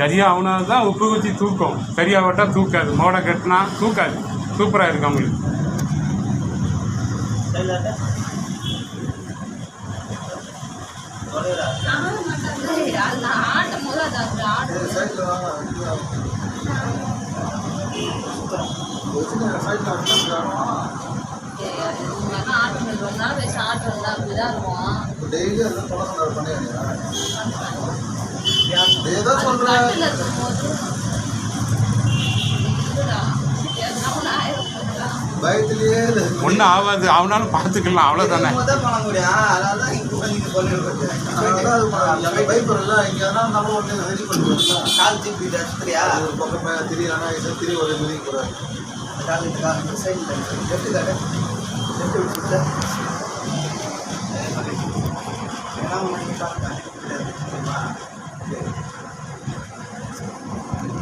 சரியாக அவனால தான் உப்பு குத்தி தூக்கும். சரியாக விட்டால் தூக்காது. மோடை கட்டினா தூக்காது. சூப்பராக இருக்கு அவங்களுக்கு. ஒன்றும் ஆகாது. அவனாலும் பார்த்துக்கலாம். அவ்வளோதானே. ஏன்னா